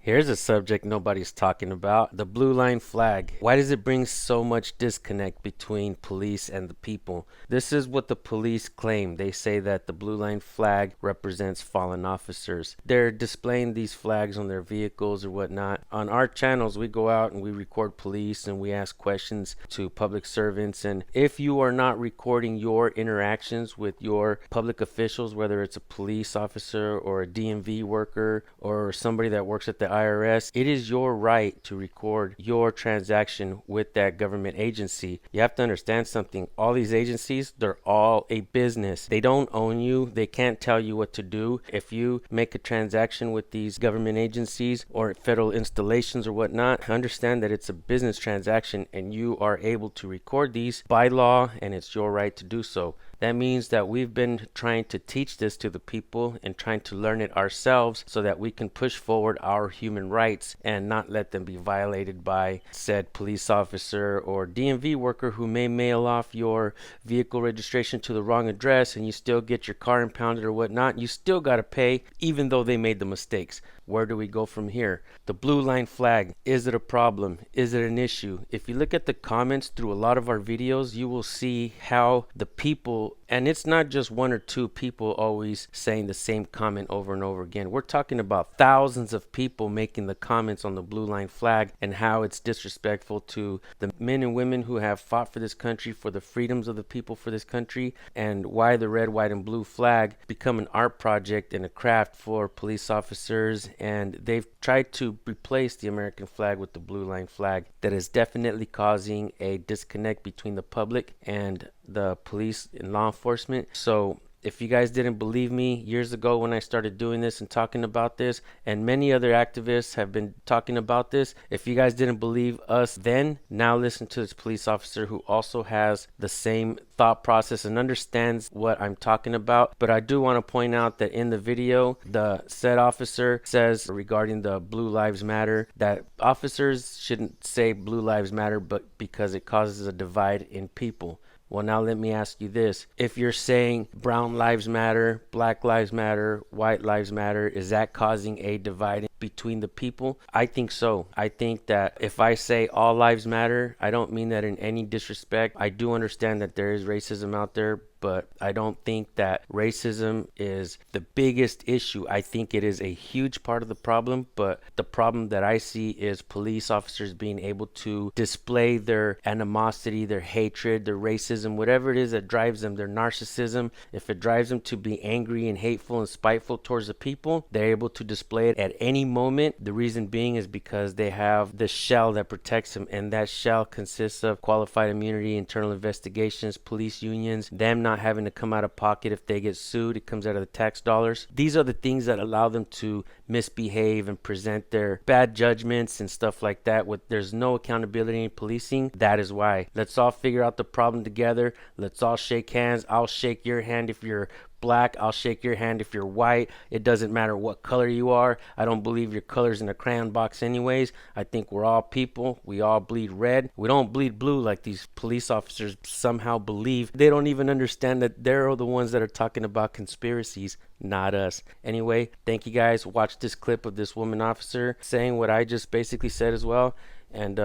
Here's a subject nobody's talking about, the blue line flag. Why does it bring so much disconnect between police and the people? This is what the police claim. They say that the blue line flag represents fallen officers. They're displaying these flags on their vehicles or whatnot. On our channels, we go out and we record police and we ask questions to public servants. And if you are not recording your interactions with your public officials, whether it's a police officer or a DMV worker or somebody that works at the IRS, it is your right to record your transaction with that government agency. You have to understand something. All these agencies, they're all a business. They don't own you. They can't tell you what to do. If you make a transaction with these government agencies or federal installations or whatnot, understand that it's a business transaction and you are able to record these by law, and it's your right to do so. That means that we've been trying to teach this to the people and trying to learn it ourselves so that we can push forward our human rights and not let them be violated by said police officer or DMV worker who may mail off your vehicle registration to the wrong address and you still get your car impounded or whatnot. You still got to pay even though they made the mistakes. Where do we go from here? The blue line flag, is it a problem? Is it an issue? If you look at the comments through a lot of our videos, you will see how the people, and it's not just one or two people always saying the same comment over and over again. We're talking about thousands of people making the comments on the blue line flag and how it's disrespectful to the men and women who have fought for this country, for the freedoms of the people for this country, and why the red, white, and blue flag become an art project and a craft for police officers. And they've tried to replace the American flag with the blue line flag. That is definitely causing a disconnect between the public and the police and law enforcement. So if you guys didn't believe me years ago when I started doing this and talking about this, and many other activists have been talking about this, if you guys didn't believe us then, now listen to this police officer who also has the same thought process and understands what I'm talking about. But I do want to point out that in the video, the said officer says regarding the Blue Lives Matter that officers shouldn't say Blue Lives Matter, but because it causes a divide in people. Well, now let me ask you this. If you're saying brown lives matter, black lives matter, white lives matter, is that causing a divide between the people? I think so. I think that if I say all lives matter, I don't mean that in any disrespect. I do understand that there is racism out there, but I don't think that racism is the biggest issue. I think it is a huge part of the problem, but the problem that I see is police officers being able to display their animosity, their hatred, their racism, whatever it is that drives them, their narcissism. If it drives them to be angry and hateful and spiteful towards the people, they're able to display it at any moment. The reason being is because they have the shell that protects them, and that shell consists of qualified immunity, internal investigations, police unions, them not having to come out of pocket if they get sued. It comes out of the tax dollars. These are the things that allow them to misbehave and present their bad judgments and stuff like that. There's no accountability in policing. That is why. Let's all figure out the problem together. Let's all shake hands. I'll shake your hand if you're black. I'll shake your hand if you're white. It doesn't matter what color you are. I don't believe your color's in a crayon box anyways. I think we're all people. We all bleed red. We don't bleed blue like these police officers somehow believe. They don't even understand that they're the ones that are talking about conspiracies, not us. Anyway, thank you guys. Watch this clip of this woman officer saying what I just basically said as well. And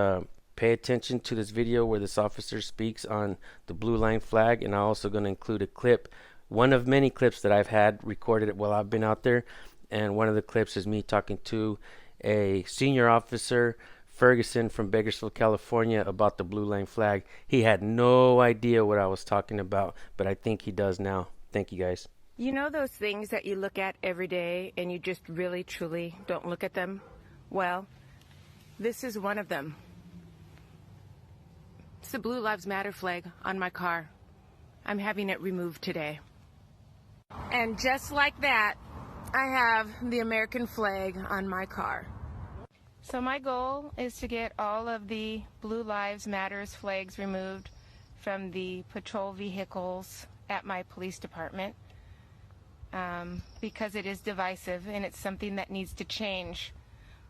pay attention to this video where this officer speaks on the blue line flag. And I'm also going to include a clip, one of many clips that I've had recorded while I've been out there. And one of the clips is me talking to a senior officer, Ferguson from Bakersfield, California, about the blue line flag. He had no idea what I was talking about, but I think he does now. Thank you guys. You know those things that you look at every day and you just really, truly don't look at them? Well, this is one of them. It's the Blue Lives Matter flag on my car. I'm having it removed today. And just like that, I have the American flag on my car. So my goal is to get all of the Blue Lives Matters flags removed from the patrol vehicles at my police department because it is divisive and it's something that needs to change.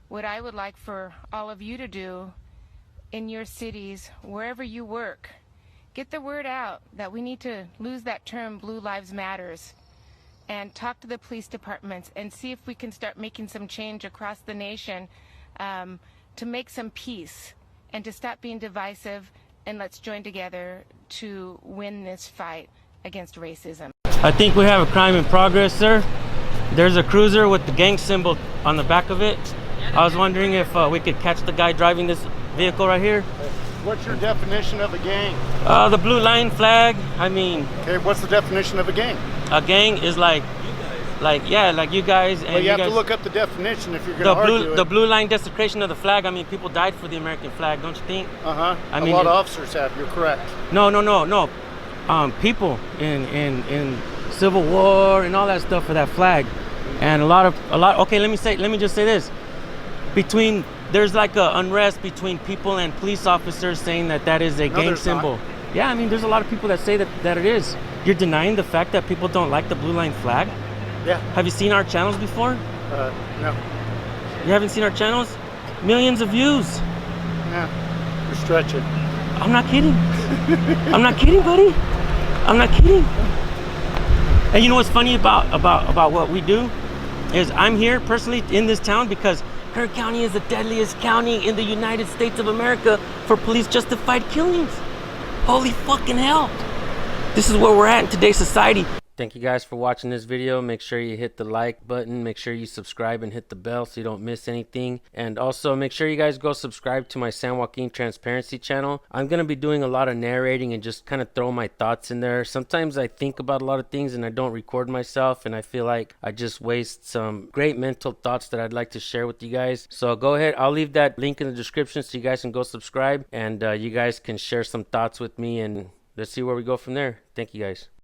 What I would like for all of you to do in your cities, wherever you work, get the word out that we need to lose that term Blue Lives Matters and talk to the police departments and see if we can start making some change across the nation, to make some peace and to stop being divisive, and let's join together to win this fight against racism. I think we have a crime in progress, sir. There's a cruiser with the gang symbol on the back of it. I was wondering if we could catch the guy driving this vehicle right here. What's your definition of a gang? The blue line flag. I mean, Okay, what's the definition of a gang? a gang is like you guys. And Well, you have guys, to look up the definition if you're going to argue the it. blue line desecration of the flag. I mean, people died for the American flag, don't you think? Uh-huh. I A mean, lot it- of officers have. You're correct. No. People in Civil War and all that stuff for that flag, and a lot. Okay, let me just say this. There's like a unrest between people and police officers saying that is a gang there's symbol. not. Yeah, I mean, there's a lot of people that say that it is. You're denying the fact that people don't like the blue line flag. Yeah. Have you seen our channels before? No. You haven't seen our channels? Millions of views. Yeah. You're stretching. I'm not kidding. I'm not kidding, buddy. I'm not kidding. And you know what's funny about what we do is I'm here personally in this town because Kern County is the deadliest county in the United States of America for police justified killings. Holy fucking hell. This is where we're at in today's society. Thank you guys for watching this video. Make sure you hit the like button. Make sure you subscribe and hit the bell so you don't miss anything. And also make sure you guys go subscribe to my San Joaquin Transparency channel. I'm going to be doing a lot of narrating and just kind of throw my thoughts in there. Sometimes I think about a lot of things and I don't record myself, and I feel like I just waste some great mental thoughts that I'd like to share with you guys. So go ahead. I'll leave that link in the description so you guys can go subscribe, and you guys can share some thoughts with me, and let's see where we go from there. Thank you guys.